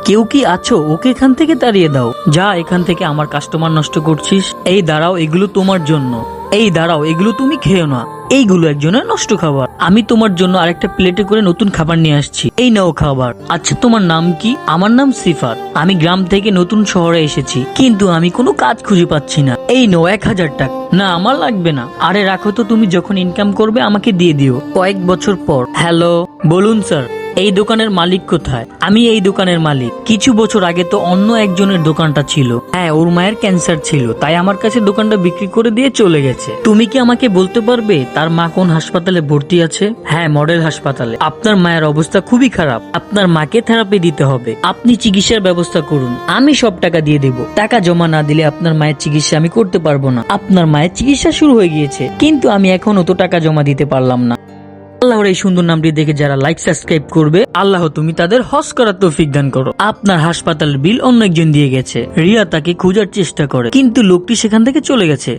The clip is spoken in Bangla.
কেউ কি আছো? ওকে এখান থেকে তাড়িয়ে দাও। যা এখান থেকে, আমার কাস্টমার নষ্ট করছিস। এই দাঁড়াও, এগুলো তোমার জন্য। এই দাঁড়াও, এগুলো তুমি খেও না। এইগুলো একজনের নষ্ট খাবার। আমি তোমার জন্য আরেকটা প্লেটে করে নতুন খাবার নিয়ে আসছি। এই নাও খাবার। আচ্ছা, তোমার নাম কি? আমার নাম সিফাত। আমি গ্রাম থেকে নতুন শহরে এসেছি, কিন্তু আমি কোনো কাজ খুঁজে পাচ্ছি না। এই নাও 1000 টাকা। না, আমার লাগবে না। আরে রাখো তো, তুমি যখন ইনকাম করবে আমাকে দিয়ে দিও কয়েক বছর পর। হ্যালো, বলুন স্যার, এই দোকানের মালিক কোথায়? আমি এই দোকানের মালিক। কিছু বছর আগে তো অন্য একজনের দোকানটা ছিল। হ্যাঁ, ওর মায়ের ক্যান্সার ছিল, তাই আমার কাছে দোকানটা বিক্রি করে দিয়ে চলে গেছে। তুমি কি আমাকে বলতে পারবে তার মা কোন হাসপাতালে ভর্তি আছে? হ্যাঁ, মডেল হাসপাতালে। আপনার মায়ের অবস্থা খুবই খারাপ। আপনার মাকে থেরাপি দিতে হবে। আপনি চিকিৎসার ব্যবস্থা করুন, আমি সব টাকা দিয়ে দেব। টাকা জমা না দিলে আপনার মায়ের চিকিৎসা আমি করতে পারবো না। আপনার মায়ের চিকিৎসা শুরু হয়ে গিয়েছে, কিন্তু আমি এখনো তো টাকা জমা দিতে পারলাম না। আল্লাহর এই সুন্দর নামটি দেখে যারা লাইক সাবস্ক্রাইব করবে, আল্লাহ তুমি তাদের হজ করার তৌফিক দান করো। আপনার হাসপাতালের বিল অন্য একজন দিয়ে গেছে। রিয়া তাকে খোঁজার চেষ্টা করে, কিন্তু লোকটি সেখান থেকে চলে গেছে।